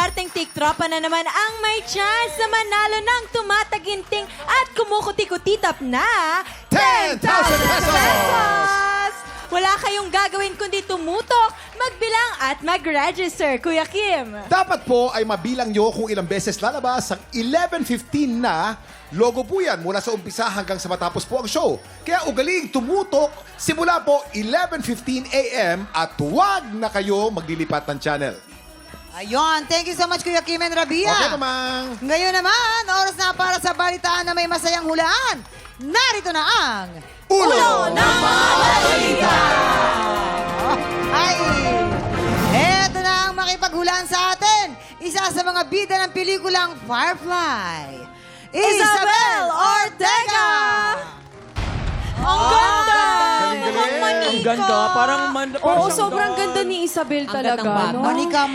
Swerteng tiktropa na naman ang may chance na manalo ng tumataginting at kumukuti-kutitap na 10,000 pesos! Wala kayong gagawin kundi tumutok, magbilang at mag-register, Kuya Kim. Dapat po ay mabilang nyo kung ilang beses lalabas ang 11:15 na logo po yan mula sa umpisa hanggang sa matapos po ang show. Kaya ugaling tumutok simula po 11:15 a.m. at huwag na kayo maglilipat ng channel. Ayun, thank you so much Kuya Kim and Rabia. Okay naman. Ngayon naman, oras na para sa balitaan na may masayang hulaan. Narito na ang... Ulo ng mga balita! Ay! Eto na ang makipaghulaan sa atin. Isa sa mga bida ng pelikulang Firefly. Isabel Ortega! Ang ganda! Galing-galing. Ang ganda. Parang Oo, siyang sobrang ganda ni Isabel talaga. No? Manika.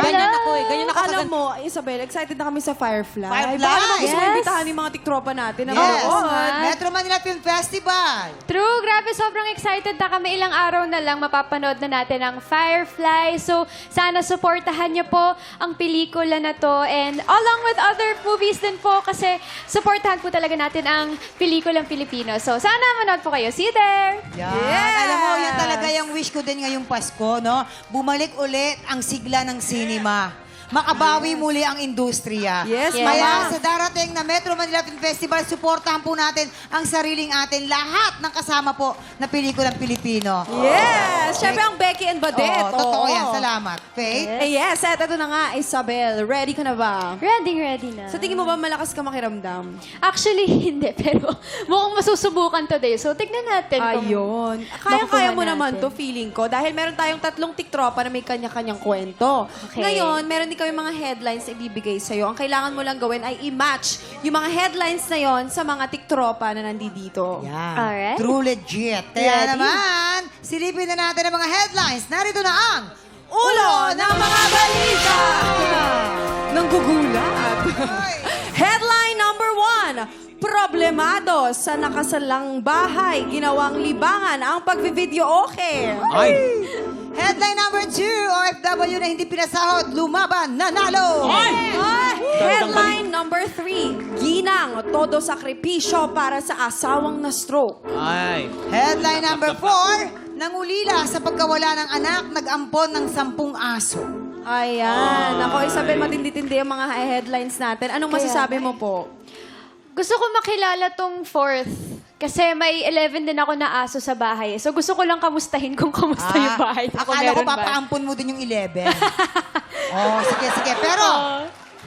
Ganyan ako eh. Ganyan Alam Alam mo, mo, Isabel, excited na kami sa Firefly. Firefly! Baka naman gusto mo Yes. imbitahan yung mga tiktropa natin na Yes! manood. Metro Manila Film Festival. True, grabe, sobrang excited na kami. Ilang araw na lang mapapanood na natin ang Firefly. So, sana supportahan niyo po ang pelikula na to. And along with other movies din po, kasi supportahan po talaga natin ang pelikulang Pilipino. So, sana manood po kayo. See you there! Yan. Alam mo, yan talaga yung wish ko din ngayong Pasko, no? Bumalik ulit ang sigla ng sinima. Makabawi muli ang industriya. Yes, Kaya Mama. sa darating na Metro Manila Film Festival, suportahan po natin ang sariling atin. Lahat ng kasama po na pelikulang Pilipino. Yes! Siyempre ang Becky and Badette. Oo, totoo Oo. yan. Salamat. Faith? Eh yes, eto na nga, Isabel. Ready ka na ba? Ready na. Sa tingin mo ba malakas ka makiramdam? Actually, hindi. Pero mukhang masusubukan today. So, tignan natin. kung Ayun. Kaya-kaya mo makukuha naman natin. to, feeling ko. Dahil meron tayong 3 tiktropa na may kanya-kanyang kwento. Okay. Ngayon, meron din kami mga headlines na ibibigay sa'yo. Ang kailangan mo lang gawin ay i-match yung mga headlines na yon sa mga tiktropa na nandito. Yan. Alright. True legit. Kaya Ready? naman, silipin na natin ang mga headlines. Narito na ang Ulo ng mga balita! Nanggugulat. Headline number 1. Problemado sa nakasalang bahay. Ginawang libangan ang pagbivideo okay. Ay! Headline number 2, OFW na hindi pinasahod, lumaban, nanalo! Headline number 3. Ginang, todo sakripisyo para sa asawang na stroke. Ay! Headline number 4, nangulila sa pagkawala ng anak, nag-ampon ng 10 aso. Ayan. Ako, Isabel, matindi-tindi ang mga headlines natin. Anong masasabi mo po? Gusto ko makilala tong 4th. Kasi may 11 din ako na aso sa bahay. So, gusto ko lang kamustahin kung kamusta yung bahay. Kung Akala ko meron ba. papaampon mo din yung 11. Oh, sige. Pero,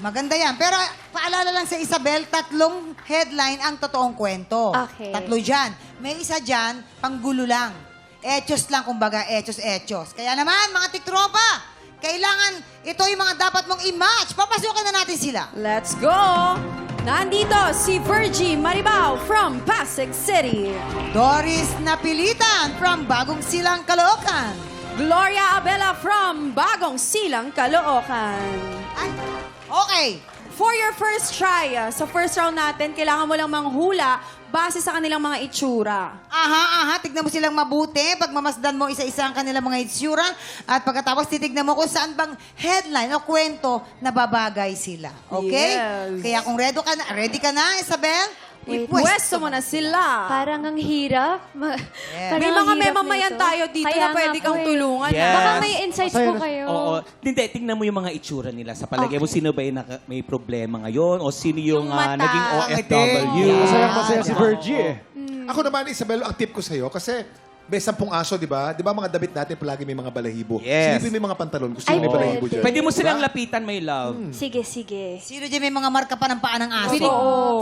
maganda yan. Pero, paalala lang sa Isabel, 3 headline ang totoong kwento. Okay. 3 dyan. May isa dyan, panggulo lang. Etos lang, kumbaga, etos. Kaya naman, mga tiktropa, kailangan ito yung mga dapat mong i-match. Papasukin na natin sila. Let's go! Nandito si Virgie Maribao from Pasig City. Doris Napilitan from Bagong Silang, Caloocan. Gloria Abela from Bagong Silang, Caloocan. Ay, okay. For your first try, sa first round natin, kailangan mo lang manghula base sa kanilang mga itsura. Aha. Tignan mo silang mabuti. Pagmamasdan mo isa-isa ang kanilang mga itsura. At pagkatapos titignan mo kung saan bang headline o kwento na babagay sila. Okay? Yes. Kaya kung ready ka na, Isabel? Pwesto mo na sila. Parang ang hirap. Parang May ang mga hirap memamayan nito. tayo dito Kaya na pwede nga kang po eh. tulungan. Yes. Baka may insights po kayo. Oo. Hindi, tingnan mo yung mga itsura nila. Sa palagay mo, sino ba yung may problema ngayon? O sino yung, Yung mata, naging ngiti. OFW? Masaya si Virgie Ako naman, Isabel, ang tip ko sa'yo, kasi may 10 aso, di ba? Di ba mga damit natin palagi may mga balahibo? Yes. Silipin mo yung mga pantalon. Gusto Ay, mo may balahibo pwede. dyan. Pwede mo silang Diba? lapitan, my love. Sige. Sino dyan may mga marka pa ng paa ng aso?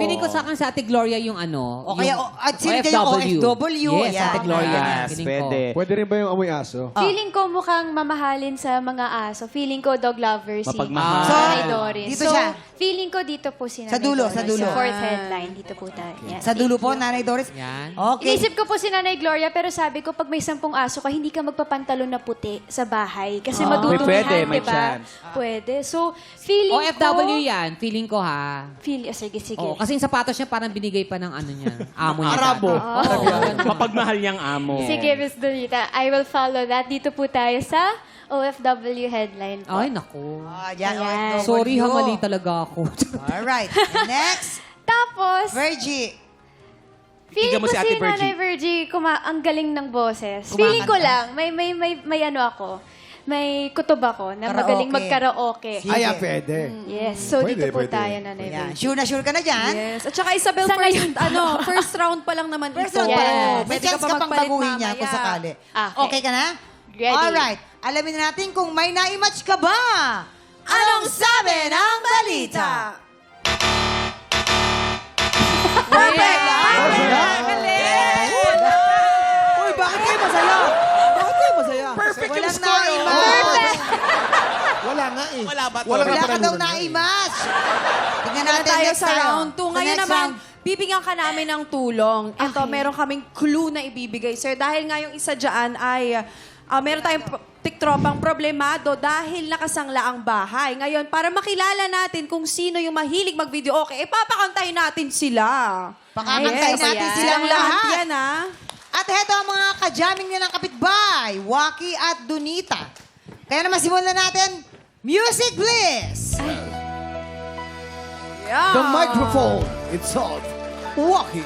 Feeling ko sa akin sa Ate Gloria yung ano. O kaya, at sino dyan yung OFW? Yes, Yan. Ate Gloria. Yes, Feeling pwede. ko. Pwede rin ba yung amoy aso? Feeling ko mukhang mamahalin sa mga aso. Feeling ko dog lover si Mapagmahal. Nanay Doris. Dito siya. Feeling ko dito po si Nanay Sa dulo, Doris. sa dulo. Sa 4th headline. Dito po tayo. Yes, Sa dulo thank po, you. Nanay Doris. Yan. Okay. Inisip ko po si Nanay Gloria, pero sabi ko, pag may 10 aso ka, hindi ka magpapantalon na puti sa bahay. Kasi madudumihan, Pwede, may diba? chance. Pwede. So, feeling OFW ko... yan. Feeling ko ha. Sige. Oo, kasi yung sapatos niya parang binigay pa ng ano niya. Amo niya. Arabo. Oo. Mapagmahal niyang amo. Sige, Miss Donita. I will follow that. Dito po tayo sa OFW headline po. Ay, naku. Yan, Ayan. OFW. Sorry ha, mali talaga ako. Alright. And next, Tapos, Virgie. feeling Tingnan mo ko si si Ate Virgie. Nanay Virgie, ang galing ng boses. Kumakanta. Feeling ko lang, may ano ako, may kutob ako na magaling Karaoke. magkaraoke. Sige. Ay, pwede. Yes, so Pwede, dito po pwede. tayo, Nanay Yan. Virgie. Sure na dyan? Yes. At saka Isabel, Sa first, ngayon. first round pa lang naman First ito. round pa lang. Yes. May Pwede chance ka pang magpalit baguhin niya mamaya. kung sakali. Okay. Okay ka na? Ready. Alright. Alamin na natin kung may na-match ka ba. Anong sabi ng balita? Perfect! Uy, bakit kayo masaya? Bakit kayo masaya? Perfect Walang na-match. Wala nga eh. Wala ba to? Wala Wala nga ka daw panalunan eh. na-match. Tingnan Wala natin tayo next sa tayo. round 2. Sa Ngayon next naman, round. bibigyan ka namin ng tulong. Ito, meron kaming clue na ibibigay sir. Dahil nga yung isa dyan ay, meron tayong tiktropang problemado dahil nakasangla ang bahay. Ngayon, para makilala natin kung sino yung mahilig mag-video, okay, papakantayin natin sila. Pakakantayin Yes, natin ayan. silang Lahat lahat. yan, ha? At heto ang mga kajaming nilang kapitbahay, Waki at Dunita. Kaya naman simulan natin, music please! Yeah. The microphone, it's on. Walking.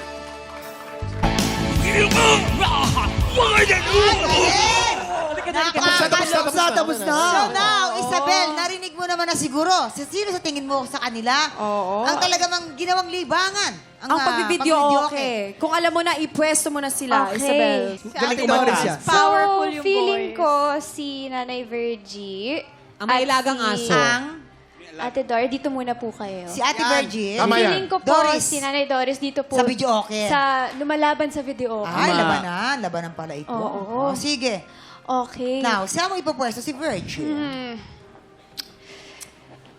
Tapos na. So now, Isabel, narinig mo naman na siguro. Sino sa tingin mo sa kanila? Oo. Ang talagang ginawang libangan. Ang pagbibideo, okay. Kung alam mo na, ipwesto mo na sila, Okay. Isabel. Galing kumanta siya. Powerful yung feeling voice. ko si Nanay Virgie. Ang may at ilagang si aso. Ate Dor, dito muna po kayo. Si Ate Virgin. Tama yan. Feeling ko po Doris. si Nanay Doris dito po. Sa video okay. Sa lumalaban sa video okay. Ay, labanan. Labanan pala ito. Oo. Oh, sige. Okay. Now, saan mo ipapwesto si Virgin?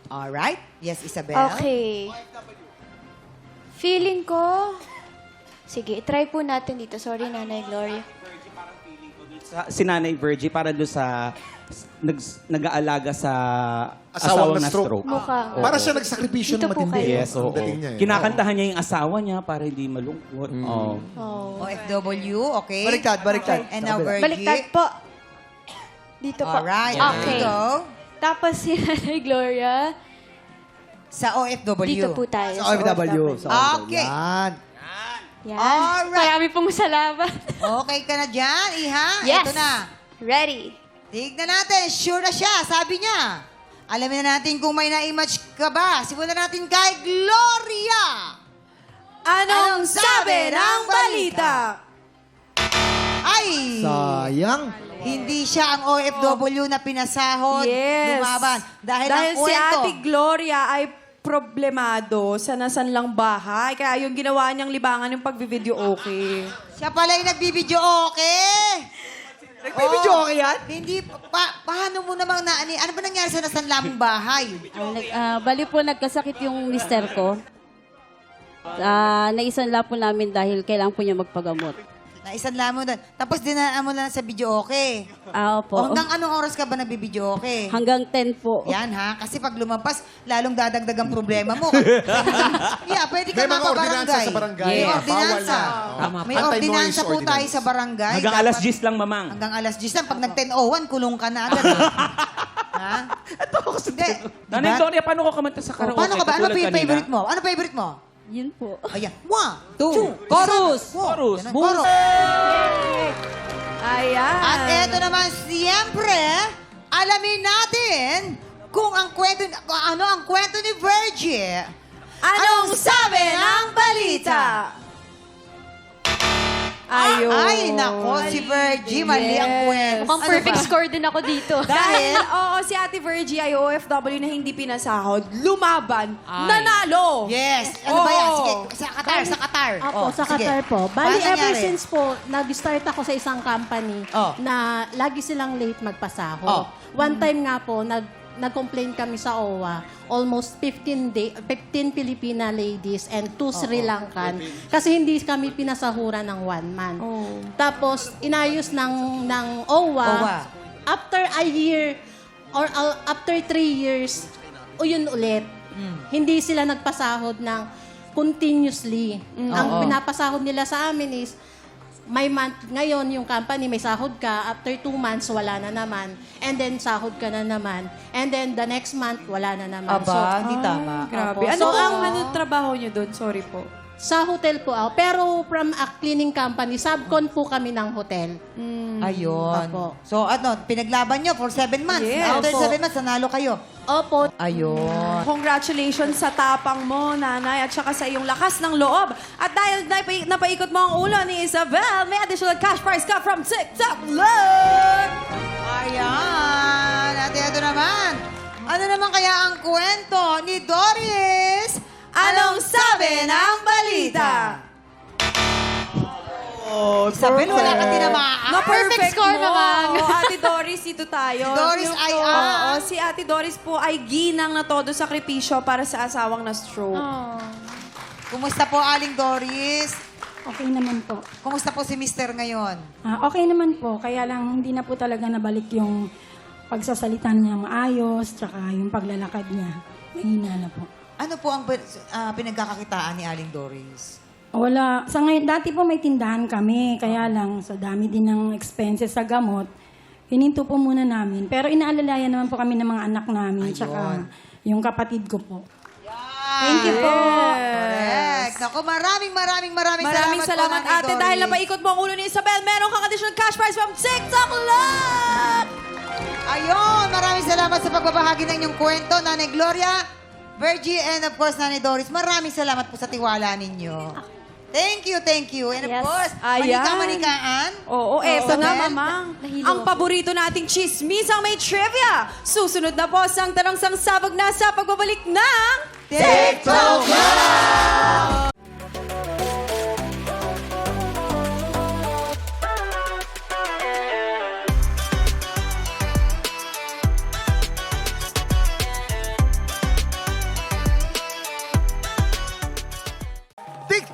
Alright. Yes, Isabel. Okay. Feeling ko... Sige, try po natin dito. Sorry, Nanay Gloria. Si Nanay Virgie para doon sa nag-aalaga sa Asawang asawang na na stroke. stroke. Mukhang. Para siya nagsakripisyo Dito ng po matindi. kayo. Yes, oo. Ang dating niya eh. Kinakantahan niya yung asawa niya para hindi malungkot. Oh. Oh. OFW, okay. Baliktad. And now, Sa kabila. Virgie. Baliktad po. Dito po. Alright. Okay. Dito. Tapos si Nanay Gloria. Sa OFW. Dito po tayo. Sa OFW. Sa OFW. Okay. Yan. Yan. Alright. Marami pong salamat. Okay ka na dyan, Iha? Yes. Ito na. Ready. Tignan natin. Sure na siya. Sabi niya. Alamin na natin kung may na-image ka ba. Simulan natin kay Gloria. Anong sabi ng balita? Ay! Sayang. Hindi siya ang OFW na pinasahod. Yes. Lumaban. Dahil ang si kwento. Ate Gloria ay problemado sa nasanlang bahay. Kaya yung ginawa niyang libangan yung pagbivideo okay. Siya pala yung nagbibideo okay. Nagbibidyo okay yan? Hindi, paano mo namang ano ba nangyari sa nasanlamong bahay? Bali po nagkasakit yung mister ko. Naisanla po namin dahil kailangan po niya magpagamot. Naisanla mo doon. Tapos dinaan mo lang sa video okay. Opo. Hanggang anong oras ka ba nagbibideo okay? Hanggang 10 po. Yan ha, kasi pag lumampas, lalong dadagdag ang problema mo. Yeah, pwede ka May mga ordinansa mapabarangay. sa barangay. May Bawal ordinansa. na. Tama May Anti-noise ordinansa po ordinance. tayo sa barangay. Hanggang Dapat- alas 10 lang, mamang. Hanggang alas 10 lang. Pag nag-10:01, kulong ka na agad. ha? Hindi. Nanay Diba? Gloria, paano ko kumanta sa Oh, karaoke? paano ka ba? Ano Katulad yung kanina? favorite mo? Ano favorite mo? Yun po. Ayan. 1, 2. Chorus. Chorus. Ganun, chorus. Ayan. At eto naman, siyempre, alamin natin kung ang kwento, kung ano ang kwento ni Virgie. Anong sabi ng balita? Ayun. Ay, nako, si Virgie, mali ang kwento. Mukhang Ano perfect ba? score din ako dito. Dahil, oo, si Ate Virgie ay OFW na hindi pinasahod, lumaban, Ay. nanalo. Yes. Ano ba yan? Oo. Sige, sa Qatar. Opo, Oh, sa sige. Qatar po. Paano Bali, ever nangyari? since po, nag-start ako sa isang company Oh. na lagi silang late magpasahod. Oh. One time nga po, nag-complain kami sa OWA, almost 15 Filipina ladies and 2 Sri Lankan kasi hindi kami pinasahuran ng 1 month. Tapos, inayos ng OWA. After a year or after 3 years, yun ulit. Hindi sila nagpasahod ng continuously. Ang pinapasahod nila sa amin is may month, ngayon yung company may sahod ka, after 2 months wala na naman, and then sahod ka na naman, and then the next month wala na naman. Aba, hindi tama. Grabe. Opo. Ano So, ang trabaho nyo doon? Sorry po. sa hotel po ako, pero from a cleaning company, subcon po kami ng hotel. Ayun. Opo. So, pinaglaban nyo for 7 months. Yes. After Opo. 7 months, nanalo kayo. Opo. Ayun. Congratulations sa tapang mo, nanay, at saka sa iyong lakas ng loob. At dahil napaikot mo ang ulo ni Isabel, may additional cash prize ka from TikTok Love! Ayan. At ito naman. Ano naman kaya ang kwento ni Doris? Anong sabi ng balita? Isabel, wala ka tinamaan. Na-perfect score mo. naman. O, Ate Doris, dito tayo. Doris ay Oo, si Ate Doris po ay ginang na todo sakripisyo para sa asawang na stroke. Kumusta po, Aling Doris? Okay naman po. Kumusta po si Mister ngayon? Okay naman po, kaya lang hindi na po talaga nabalik yung pagsasalita niya maayos, tsaka yung paglalakad niya. Mahina na po. Ano po ang pinagkakakitaan ni Aling Doris? Wala. Sa ngayon, dati po may tindahan kami, kaya lang sa dami din ng expenses sa gamot, hininto po muna namin. Pero inaalalayan naman po kami ng mga anak namin, tsaka yung kapatid ko po. Thank you po. Correct. Naku, maraming Maraming salamat, po, Nanay ate. Dahil Doris. napaikot mo ang ulo ni Isabel, meron kang additional cash prize from TikTok Love! Ayun, maraming salamat sa pagbabahagi ng inyong kwento, Nanay Gloria, Virgie, and of course, Nanay Doris. Maraming salamat po sa tiwala ninyo. Thank you. And of Yes. course, Ayan. manikaan. Oo, eto na, Isabel. mamang. Nahilo Ang ako. paborito nating chismisang may trivia. Susunod na po ang tanong sang sabog na sa pagbabalik ng TikTok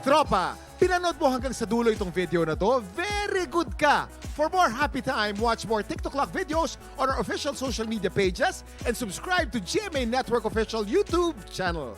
Tropa, pinanood mo hanggang sa dulo itong video na to? Very good ka! For more happy time, watch more TikTok Lock videos on our official social media pages and subscribe to GMA Network official YouTube channel.